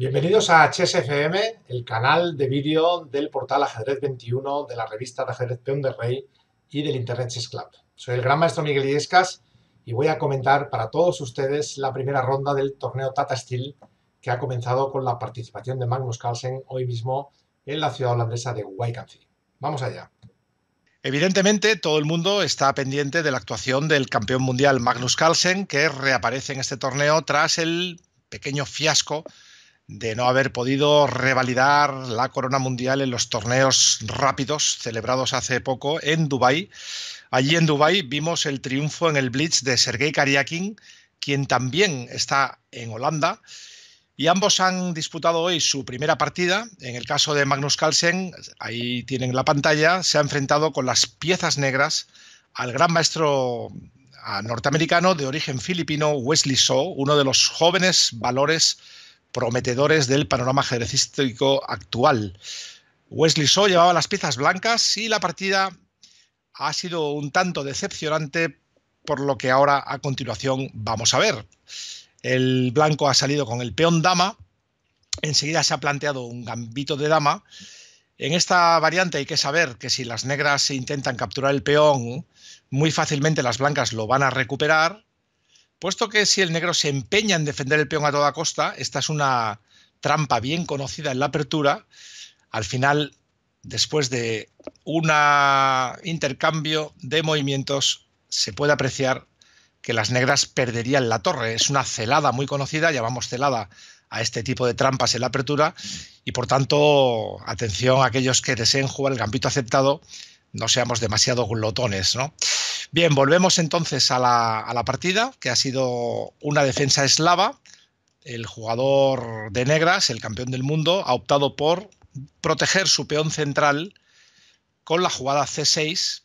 Bienvenidos a Chess FM, el canal de vídeo del portal Ajedrez 21, de la revista de ajedrez Peón de Rey y del Internet Chess Club. Soy el gran maestro Miguel Illescas y voy a comentar para todos ustedes la primera ronda del torneo Tata Steel, que ha comenzado con la participación de Magnus Carlsen hoy mismo en la ciudad holandesa de Wijk-aan-Zee. Vamos allá. Evidentemente, todo el mundo está pendiente de la actuación del campeón mundial Magnus Carlsen, que reaparece en este torneo tras el pequeño fiasco de no haber podido revalidar la corona mundial en los torneos rápidos celebrados hace poco en Dubái. Allí en Dubái vimos el triunfo en el Blitz de Sergei Karyakin, quien también está en Holanda. Y ambos han disputado hoy su primera partida. En el caso de Magnus Carlsen, ahí tienen la pantalla, se ha enfrentado con las piezas negras al gran maestro norteamericano de origen filipino Wesley So, uno de los jóvenes valores prometedores del panorama ajedrecístico actual. Wesley So llevaba las piezas blancas y la partida ha sido un tanto decepcionante, por lo que ahora a continuación vamos a ver. El blanco ha salido con el peón dama, enseguida se ha planteado un gambito de dama. En esta variante hay que saber que si las negras intentan capturar el peón, muy fácilmente las blancas lo van a recuperar, puesto que si el negro se empeña en defender el peón a toda costa, esta es una trampa bien conocida en la apertura. Al final, después de un intercambio de movimientos, se puede apreciar que las negras perderían la torre. Es una celada muy conocida, llamamos celada a este tipo de trampas en la apertura, y por tanto, atención a aquellos que deseen jugar el gambito aceptado, no seamos demasiado glotones, ¿no? Bien, volvemos entonces a la partida, que ha sido una defensa eslava. El jugador de negras, el campeón del mundo, ha optado por proteger su peón central con la jugada C6.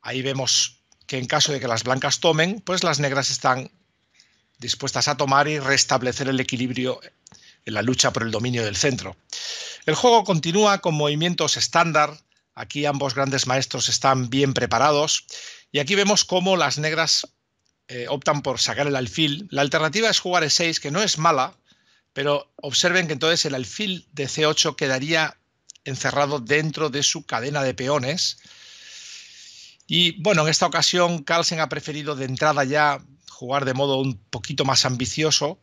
Ahí vemos que en caso de que las blancas tomen, pues las negras están dispuestas a tomar y restablecer el equilibrio en la lucha por el dominio del centro. El juego continúa con movimientos estándar. Aquí ambos grandes maestros están bien preparados y aquí vemos cómo las negras optan por sacar el alfil. La alternativa es jugar E6, que no es mala, pero observen que entonces el alfil de C8 quedaría encerrado dentro de su cadena de peones. Y bueno, en esta ocasión Carlsen ha preferido de entrada ya jugar de modo un poquito más ambicioso,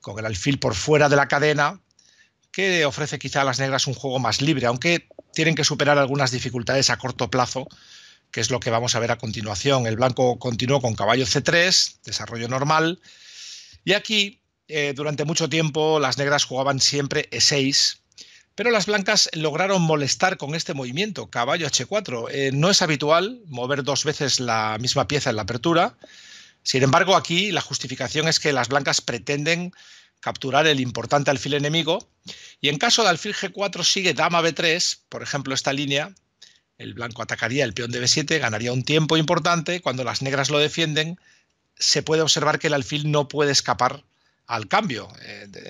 con el alfil por fuera de la cadena, que ofrece quizá a las negras un juego más libre, aunque tienen que superar algunas dificultades a corto plazo, que es lo que vamos a ver a continuación. El blanco continuó con caballo C3, desarrollo normal, y aquí durante mucho tiempo las negras jugaban siempre E6, pero las blancas lograron molestar con este movimiento, caballo H4. No es habitual mover dos veces la misma pieza en la apertura. Sin embargo, aquí la justificación es que las blancas pretenden capturar el importante alfil enemigo, y en caso de alfil G4 sigue dama B3, por ejemplo esta línea, el blanco atacaría el peón de B7, ganaría un tiempo importante. Cuando las negras lo defienden, se puede observar que el alfil no puede escapar al cambio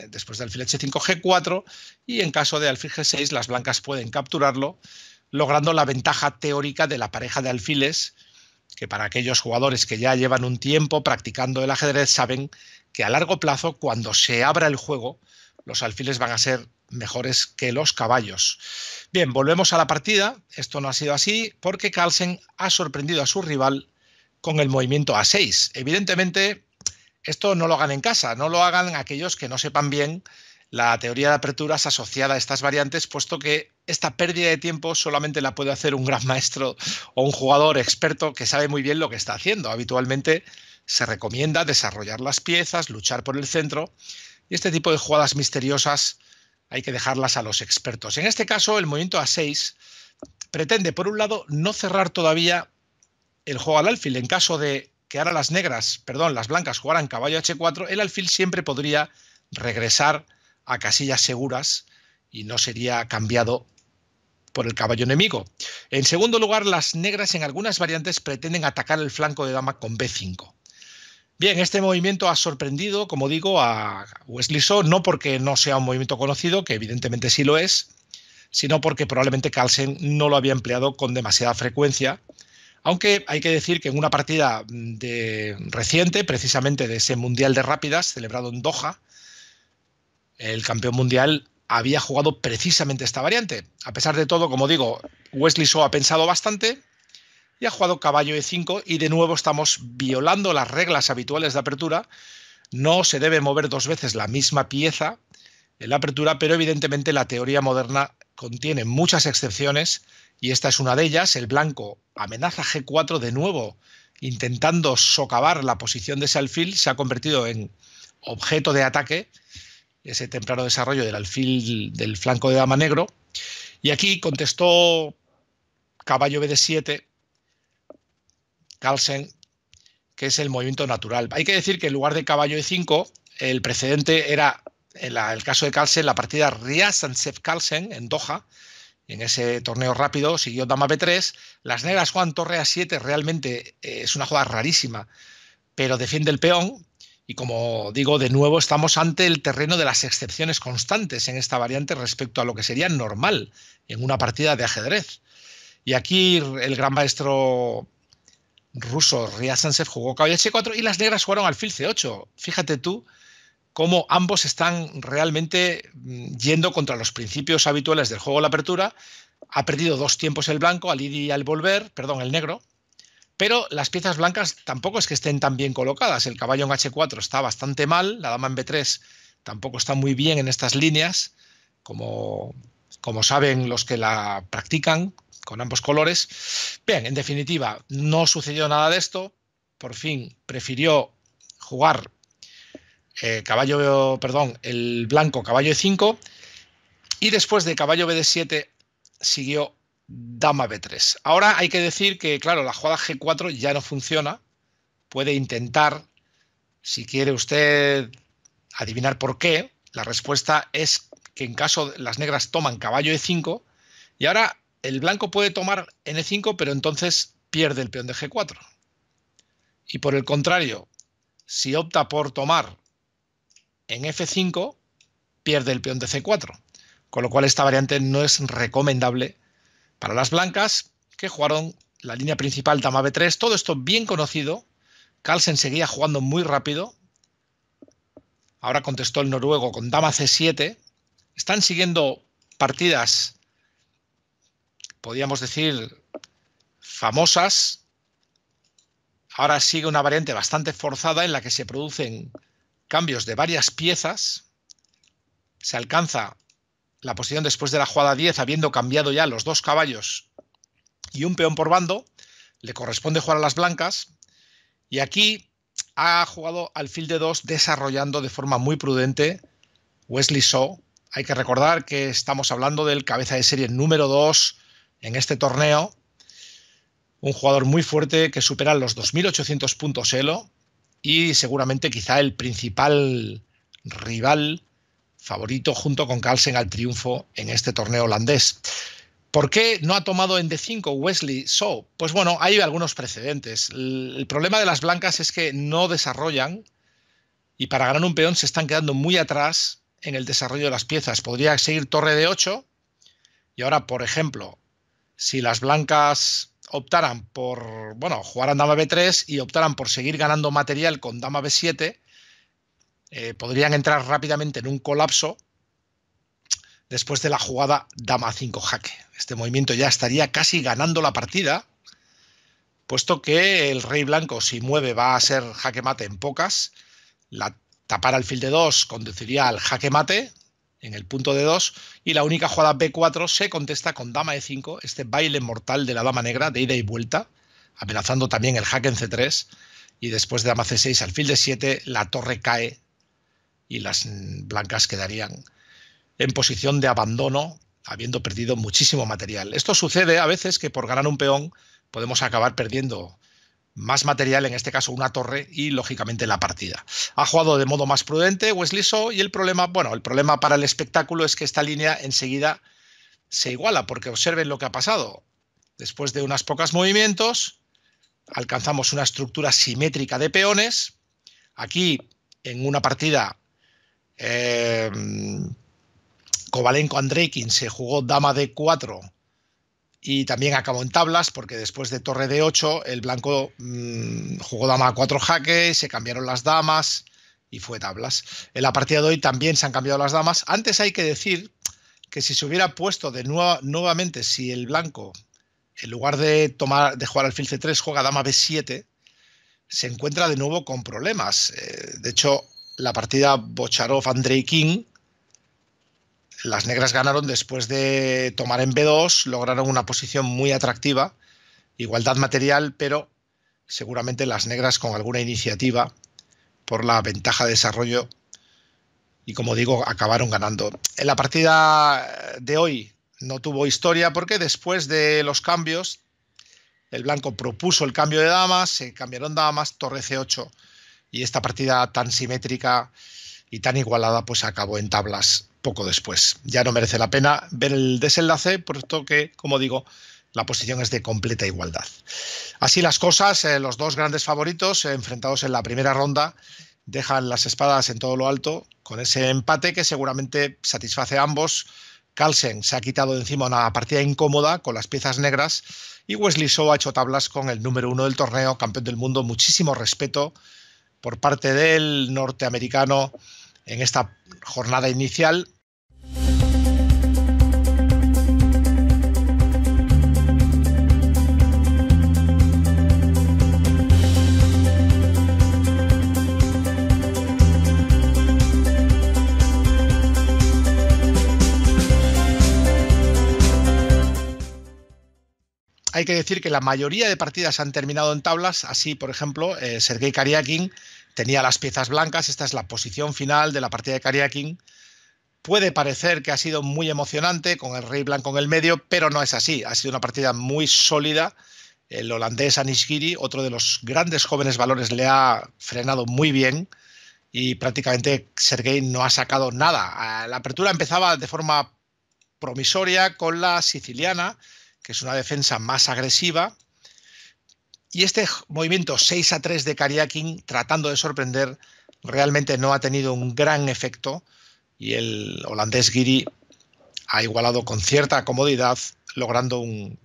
después de alfil H5 G4, y en caso de alfil G6 las blancas pueden capturarlo, logrando la ventaja teórica de la pareja de alfiles, que para aquellos jugadores que ya llevan un tiempo practicando el ajedrez saben que a largo plazo, cuando se abra el juego, los alfiles van a ser mejores que los caballos. Bien, volvemos a la partida. Esto no ha sido así porque Carlsen ha sorprendido a su rival con el movimiento A6. Evidentemente, esto no lo hagan en casa, no lo hagan aquellos que no sepan bien la teoría de aperturas asociada a estas variantes, puesto que esta pérdida de tiempo solamente la puede hacer un gran maestro o un jugador experto que sabe muy bien lo que está haciendo. Habitualmente se recomienda desarrollar las piezas, luchar por el centro, y este tipo de jugadas misteriosas hay que dejarlas a los expertos. En este caso, el movimiento A6 pretende, por un lado, no cerrar todavía el juego al alfil. En caso de que ahora las blancas jugaran caballo H4, el alfil siempre podría regresar a casillas seguras y no sería cambiado por el caballo enemigo. En segundo lugar, las negras en algunas variantes pretenden atacar el flanco de dama con B5. Bien, este movimiento ha sorprendido, como digo, a Wesley So, no porque no sea un movimiento conocido, que evidentemente sí lo es, sino porque probablemente Carlsen no lo había empleado con demasiada frecuencia, aunque hay que decir que en una partida reciente, precisamente de ese Mundial de Rápidas, celebrado en Doha, el campeón mundial había jugado precisamente esta variante. A pesar de todo, como digo, Wesley So ha pensado bastante y ha jugado caballo E5 y de nuevo estamos violando las reglas habituales de apertura. No se debe mover dos veces la misma pieza en la apertura, pero evidentemente la teoría moderna contiene muchas excepciones y esta es una de ellas. El blanco amenaza G4 de nuevo, intentando socavar la posición de ese alfil. Se ha convertido en objeto de ataque ese temprano desarrollo del alfil del flanco de dama negro. Y aquí contestó caballo BD7, Carlsen, que es el movimiento natural. Hay que decir que en lugar de caballo E5, el precedente era, en el caso de Carlsen, la partida Riazansev-Carlsen en Doha. En ese torneo rápido siguió dama B3. Las negras juegan torre A7, realmente es una jugada rarísima, pero defiende el peón. Y como digo, de nuevo estamos ante el terreno de las excepciones constantes en esta variante respecto a lo que sería normal en una partida de ajedrez. Y aquí el gran maestro ruso Riazansev jugó caballo H4 y las negras jugaron alfil C8. Fíjate tú cómo ambos están realmente yendo contra los principios habituales del juego de la apertura. Ha perdido dos tiempos el blanco al ir y al volver, perdón, el negro. Pero las piezas blancas tampoco es que estén tan bien colocadas. El caballo en H4 está bastante mal, la dama en B3 tampoco está muy bien en estas líneas, como saben los que la practican con ambos colores. Bien, en definitiva, no sucedió nada de esto. Por fin prefirió jugar el blanco caballo E5 y después de caballo BD7 siguió dama B3. Ahora hay que decir que, claro, la jugada G4 ya no funciona. Puede intentar, si quiere usted adivinar por qué, la respuesta es que en caso las negras toman caballo E5 y ahora el blanco puede tomar en E5, pero entonces pierde el peón de G4. Y por el contrario, si opta por tomar en F5, pierde el peón de C4. Con lo cual esta variante no es recomendable para las blancas, que jugaron la línea principal dama B3. Todo esto bien conocido. Carlsen seguía jugando muy rápido. Ahora contestó el noruego con dama C7. Están siguiendo partidas, podríamos decir, famosas. Ahora sigue una variante bastante forzada en la que se producen cambios de varias piezas. Se alcanza la posición después de la jugada 10, habiendo cambiado ya los dos caballos y un peón por bando. Le corresponde jugar a las blancas. Y aquí ha jugado alfil de 2 desarrollando de forma muy prudente Wesley So. Hay que recordar que estamos hablando del cabeza de serie número 2 en este torneo. Un jugador muy fuerte que supera los 2.800 puntos elo y seguramente quizá el principal rival favorito junto con Carlsen al triunfo en este torneo holandés. ¿Por qué no ha tomado en D5 Wesley So? Pues bueno, hay algunos precedentes. El problema de las blancas es que no desarrollan y para ganar un peón se están quedando muy atrás en el desarrollo de las piezas. Podría seguir torre D8 y ahora, por ejemplo, si las blancas optaran por, bueno, jugaran dama B3 y optaran por seguir ganando material con dama B7, podrían entrar rápidamente en un colapso después de la jugada dama 5 jaque. Este movimiento ya estaría casi ganando la partida, puesto que el rey blanco, si mueve, va a ser jaque mate en pocas. Tapar alfil de 2 conduciría al jaque mate en el punto de 2 y la única jugada B4 se contesta con dama E5, este baile mortal de la dama negra de ida y vuelta, amenazando también el jaque en C3 y después de dama C6 alfil de 7 la torre cae y las blancas quedarían en posición de abandono, habiendo perdido muchísimo material. Esto sucede a veces que por ganar un peón podemos acabar perdiendo más material, en este caso una torre y lógicamente la partida. Ha jugado de modo más prudente Wesley So y el problema para el espectáculo es que esta línea enseguida se iguala, porque observen lo que ha pasado. Después de unas pocas movimientos alcanzamos una estructura simétrica de peones. Aquí en una partida Kovalenko-Andreikin se jugó dama D4 y también acabó en tablas porque después de torre D8 el blanco jugó dama A4 jaque, se cambiaron las damas y fue tablas. En la partida de hoy también se han cambiado las damas. Antes hay que decir que si se hubiera puesto nuevamente, si el blanco, en lugar de jugar alfil C3, juega dama B7, se encuentra de nuevo con problemas. De hecho, la partida Bocharov-Andrei King, las negras ganaron después de tomar en B2, lograron una posición muy atractiva, igualdad material, pero seguramente las negras con alguna iniciativa por la ventaja de desarrollo y, como digo, acabaron ganando. En la partida de hoy no tuvo historia porque después de los cambios el blanco propuso el cambio de damas, se cambiaron damas, torre C8, y esta partida tan simétrica y tan igualada pues acabó en tablas poco después. Ya no merece la pena ver el desenlace, puesto que, como digo, la posición es de completa igualdad. Así las cosas, los dos grandes favoritos enfrentados en la primera ronda dejan las espadas en todo lo alto con ese empate que seguramente satisface a ambos. Carlsen se ha quitado de encima una partida incómoda con las piezas negras y Wesley So ha hecho tablas con el número 1 del torneo, campeón del mundo. Muchísimo respeto por parte del norteamericano en esta jornada inicial. Hay que decir que la mayoría de partidas han terminado en tablas. Así, por ejemplo, Sergei Karyakin tenía las piezas blancas. Esta es la posición final de la partida de Karyakin. Puede parecer que ha sido muy emocionante con el rey blanco en el medio, pero no es así. Ha sido una partida muy sólida. El holandés Anish Giri, otro de los grandes jóvenes valores, le ha frenado muy bien y prácticamente Sergei no ha sacado nada. La apertura empezaba de forma promisoria con la siciliana, que es una defensa más agresiva, y este movimiento 6-3 de Karyakin, tratando de sorprender, realmente no ha tenido un gran efecto, y el holandés Giri ha igualado con cierta comodidad, logrando un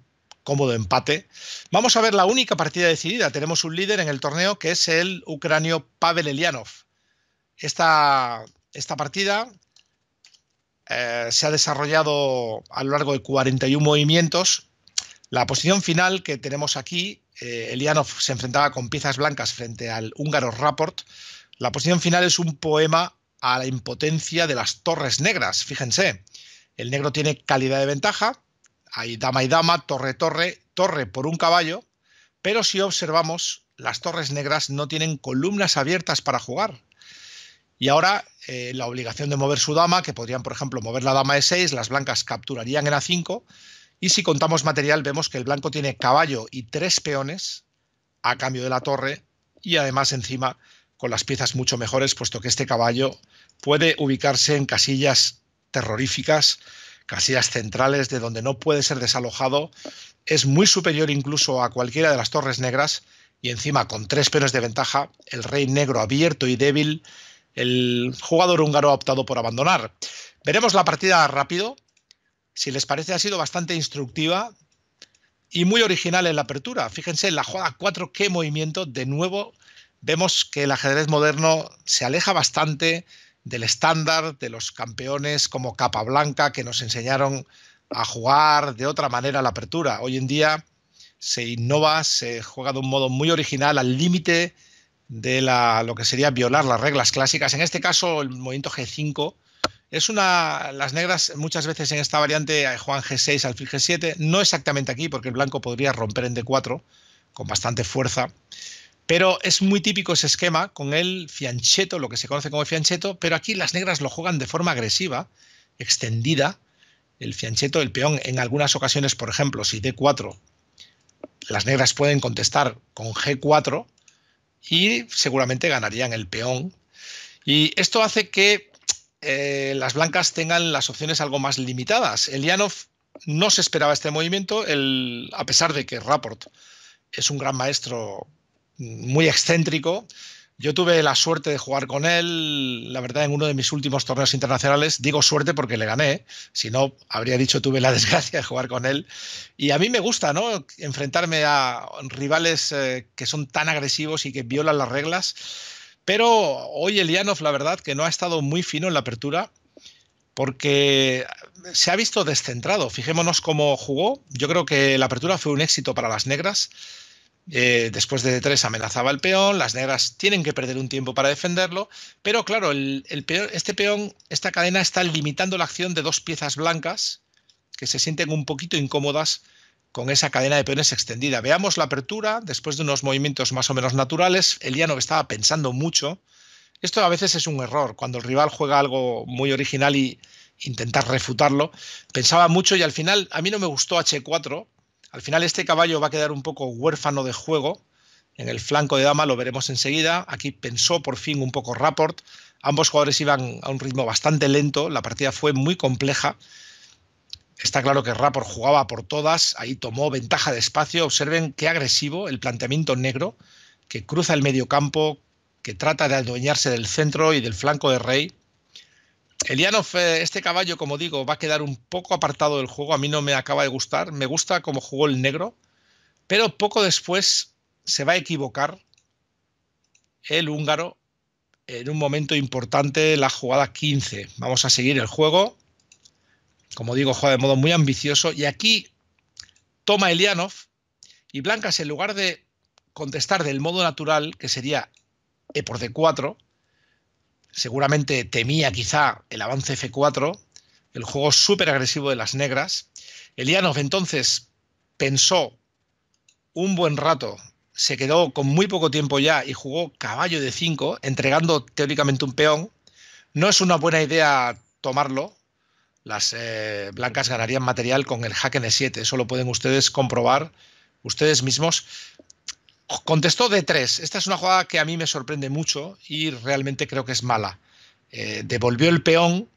cómodo empate. Vamos a ver la única partida decidida. Tenemos un líder en el torneo, que es el ucranio Pavel Elianov. Esta partida se ha desarrollado a lo largo de 41 movimientos. La posición final que tenemos aquí, Elianov se enfrentaba con piezas blancas frente al húngaro Rapport. La posición final es un poema a la impotencia de las torres negras. Fíjense, el negro tiene calidad de ventaja, hay dama y dama, torre, torre, torre por un caballo, pero si observamos, las torres negras no tienen columnas abiertas para jugar. Y ahora la obligación de mover su dama, que podrían, por ejemplo, mover la dama E6, las blancas capturarían en A5, y si contamos material vemos que el blanco tiene caballo y 3 peones a cambio de la torre, y además encima con las piezas mucho mejores, puesto que este caballo puede ubicarse en casillas terroríficas, casillas centrales de donde no puede ser desalojado, es muy superior incluso a cualquiera de las torres negras, y encima con 3 peones de ventaja, el rey negro abierto y débil, el jugador húngaro ha optado por abandonar. Veremos la partida rápido. Si les parece, ha sido bastante instructiva y muy original en la apertura. Fíjense, en la jugada 4, qué movimiento. De nuevo, vemos que el ajedrez moderno se aleja bastante del estándar de los campeones como Capablanca, que nos enseñaron a jugar de otra manera la apertura. Hoy en día se innova, se juega de un modo muy original, al límite de lo que sería violar las reglas clásicas. En este caso, el movimiento G5 es las negras muchas veces en esta variante juegan G6, alfil G7, no exactamente aquí, porque el blanco podría romper en D4 con bastante fuerza, pero es muy típico ese esquema con el fianchetto, lo que se conoce como fianchetto, pero aquí las negras lo juegan de forma agresiva, extendida. El fianchetto, el peón, en algunas ocasiones, por ejemplo, si D4, las negras pueden contestar con G4 y seguramente ganarían el peón. Y esto hace que las blancas tengan las opciones algo más limitadas. Elianov no se esperaba este movimiento, a pesar de que Rapport es un gran maestro muy excéntrico. Yo tuve la suerte de jugar con él, la verdad, en uno de mis últimos torneos internacionales. Digo suerte porque le gané, si no, habría dicho tuve la desgracia de jugar con él. Y a mí me gusta, ¿no?, enfrentarme a rivales que son tan agresivos y que violan las reglas. Pero hoy Elianov, la verdad, que no ha estado muy fino en la apertura porque se ha visto descentrado. Fijémonos cómo jugó. Yo creo que la apertura fue un éxito para las negras. Después de D3 amenazaba el peón, las negras tienen que perder un tiempo para defenderlo, pero claro, este peón, esta cadena está limitando la acción de dos piezas blancas que se sienten un poquito incómodas con esa cadena de peones extendida. Veamos la apertura, después de unos movimientos más o menos naturales, Elianov estaba pensando mucho. Esto a veces es un error, cuando el rival juega algo muy original y intentar refutarlo. Pensaba mucho y al final a mí no me gustó H4. Al final este caballo va a quedar un poco huérfano de juego. En el flanco de dama lo veremos enseguida. Aquí pensó por fin un poco Rapport. Ambos jugadores iban a un ritmo bastante lento. La partida fue muy compleja. Está claro que Rapport jugaba por todas. Ahí tomó ventaja de espacio. Observen qué agresivo el planteamiento negro, que cruza el medio campo, que trata de adueñarse del centro y del flanco de rey. Elianov, este caballo, como digo, va a quedar un poco apartado del juego. A mí no me acaba de gustar. Me gusta cómo jugó el negro, pero poco después se va a equivocar el húngaro en un momento importante, la jugada 15. Vamos a seguir el juego. Como digo, juega de modo muy ambicioso. Y aquí toma Elianov y blancas, en lugar de contestar del modo natural, que sería E por D4, seguramente temía quizá el avance F4, el juego súper agresivo de las negras. Elianov entonces pensó un buen rato, se quedó con muy poco tiempo ya y jugó caballo de 5, entregando teóricamente un peón. No es una buena idea tomarlo. Las blancas ganarían material con el jaque N7, eso lo pueden ustedes comprobar ustedes mismos. Contestó D3. Esta es una jugada que a mí me sorprende mucho y realmente creo que es mala. Devolvió el peón,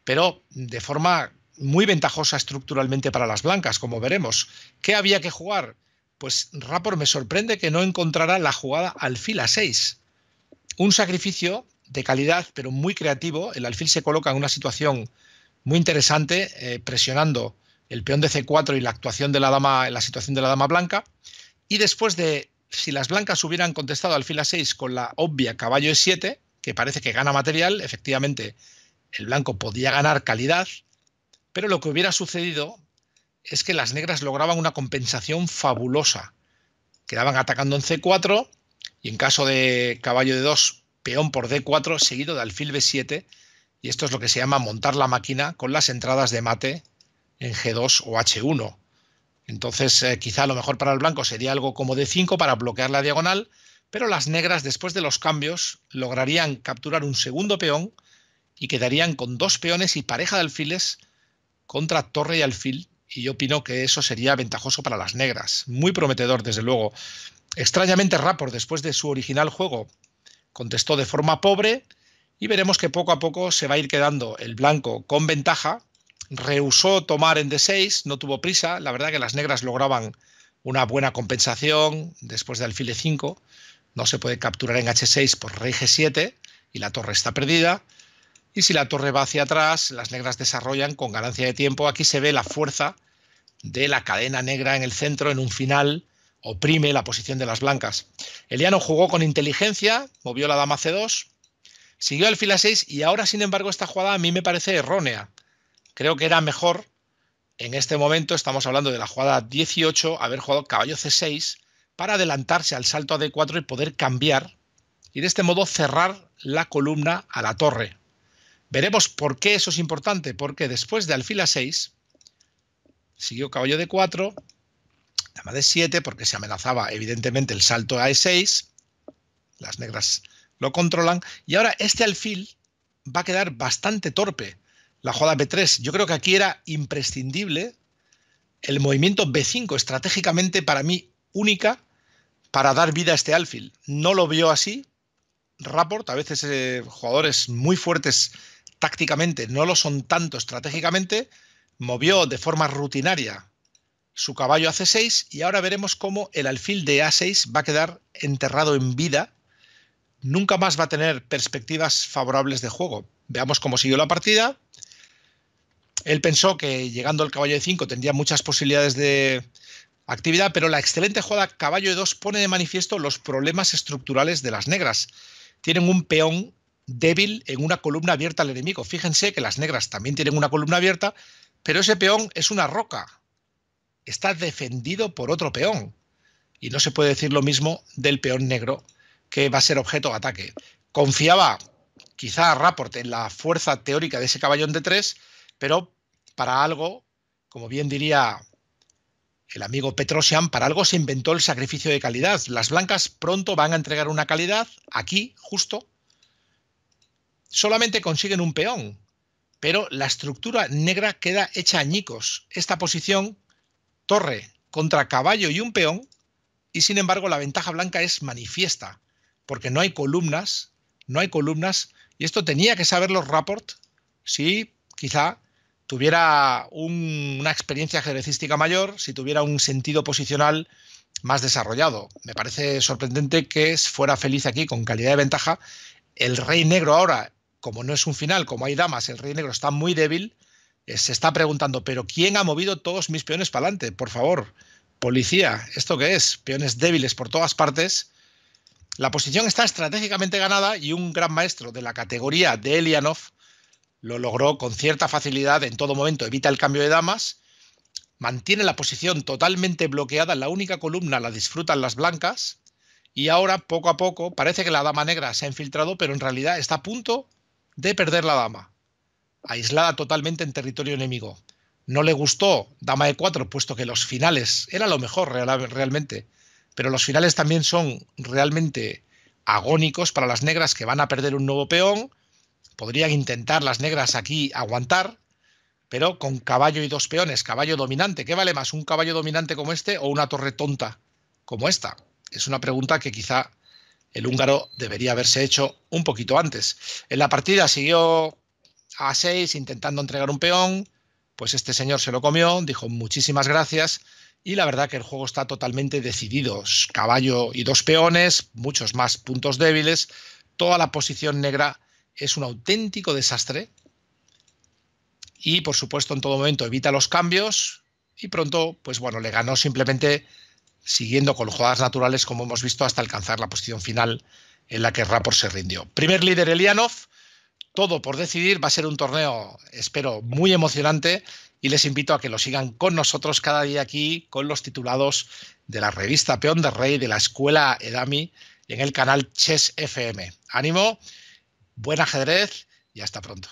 pero de forma muy ventajosa estructuralmente para las blancas, como veremos. ¿Qué había que jugar? Pues Rapport me sorprende que no encontrara la jugada alfil A6. Un sacrificio de calidad, pero muy creativo. El alfil se coloca en una situación muy interesante, presionando el peón de C4 y la actuación de la dama, la situación de la dama blanca. Y después de, si las blancas hubieran contestado alfil A6 con la obvia caballo E7, que parece que gana material, efectivamente el blanco podía ganar calidad, pero lo que hubiera sucedido es que las negras lograban una compensación fabulosa. Quedaban atacando en C4 y en caso de caballo de 2, peón por D4 seguido de alfil B7, y esto es lo que se llama montar la máquina con las entradas de mate en G2 o H1. Entonces quizá lo mejor para el blanco sería algo como D5 para bloquear la diagonal, pero las negras después de los cambios lograrían capturar un segundo peón y quedarían con dos peones y pareja de alfiles contra torre y alfil, y yo opino que eso sería ventajoso para las negras. Muy prometedor, desde luego. Extrañamente Rapport, después de su original juego, contestó de forma pobre y veremos que poco a poco se va a ir quedando el blanco con ventaja. Rehusó tomar en D6, no tuvo prisa. La verdad que las negras lograban una buena compensación después de alfil E5. No se puede capturar en H6 por rey G7 y la torre está perdida. Y si la torre va hacia atrás, las negras desarrollan con ganancia de tiempo. Aquí se ve la fuerza de la cadena negra en el centro. En un final oprime la posición de las blancas. Elianov jugó con inteligencia, movió la dama C2, siguió alfil A6 y ahora, sin embargo, esta jugada a mí me parece errónea. Creo que era mejor, en este momento, estamos hablando de la jugada 18, haber jugado caballo C6 para adelantarse al salto a D4 y poder cambiar y de este modo cerrar la columna a la torre. Veremos por qué eso es importante, porque después de alfil A6 siguió caballo D4, dama D7, porque se amenazaba evidentemente el salto a E6, las negras lo controlan, y ahora este alfil va a quedar bastante torpe. La jugada B3, yo creo que aquí era imprescindible el movimiento B5, estratégicamente para mí única para dar vida a este alfil. No lo vio así Rapport, a veces jugadores muy fuertes tácticamente no lo son tanto estratégicamente, movió de forma rutinaria su caballo a C6 y ahora veremos cómo el alfil de A6 va a quedar enterrado en vida. Nunca más va a tener perspectivas favorables de juego. Veamos cómo siguió la partida. Él pensó que llegando al caballo de 5 tendría muchas posibilidades de actividad, pero la excelente jugada caballo de 2 pone de manifiesto los problemas estructurales de las negras. tienen un peón débil en una columna abierta al enemigo. Fíjense que las negras también tienen una columna abierta, pero ese peón es una roca. Está defendido por otro peón. Y no se puede decir lo mismo del peón negro, que va a ser objeto de ataque. Confiaba quizá Rapport en la fuerza teórica de ese caballón de 3, pero para algo, como bien diría el amigo Petrosian, para algo se inventó el sacrificio de calidad. Las blancas pronto van a entregar una calidad, aquí, justo, solamente consiguen un peón, pero la estructura negra queda hecha añicos. Esta posición, torre contra caballo y un peón, y sin embargo la ventaja blanca es manifiesta, porque no hay columnas, y esto tenía que saberlo Rapport si quizá tuviera una experiencia ajedrecística mayor, si tuviera un sentido posicional más desarrollado. Me parece sorprendente que fuera feliz aquí con calidad de ventaja. El rey negro ahora, como no es un final, como hay damas, el rey negro está muy débil, se está preguntando, ¿pero quién ha movido todos mis peones para adelante? Por favor, policía, ¿esto qué es? Peones débiles por todas partes. La posición está estratégicamente ganada y un gran maestro de la categoría de Elianov lo logró con cierta facilidad en todo momento. Evita el cambio de damas, mantiene la posición totalmente bloqueada, la única columna la disfrutan las blancas y ahora poco a poco parece que la dama negra se ha infiltrado, pero en realidad está a punto de perder la dama, aislada totalmente en territorio enemigo. No le gustó dama de 4, puesto que los finales era lo mejor realmente, pero los finales también son realmente agónicos para las negras, que van a perder un nuevo peón. Podrían intentar las negras aquí aguantar, pero con caballo y 2 peones, caballo dominante. ¿Qué vale más, un caballo dominante como este o una torre tonta como esta? Es una pregunta que quizá el húngaro debería haberse hecho un poquito antes. En la partida siguió a 6 intentando entregar un peón, pues este señor se lo comió, dijo muchísimas gracias, y la verdad que el juego está totalmente decidido. Caballo y 2 peones, muchos más puntos débiles, toda la posición negra es un auténtico desastre y por supuesto en todo momento evita los cambios y pronto, pues bueno, le ganó simplemente siguiendo con jugadas naturales, como hemos visto, hasta alcanzar la posición final en la que Rapport se rindió. Primer líder Elianov, todo por decidir. Va a ser un torneo, espero, muy emocionante y les invito a que lo sigan con nosotros cada día aquí con los titulados de la revista Peón de Rey de la Escuela Edami en el canal Chess FM. Ánimo, buen ajedrez y hasta pronto.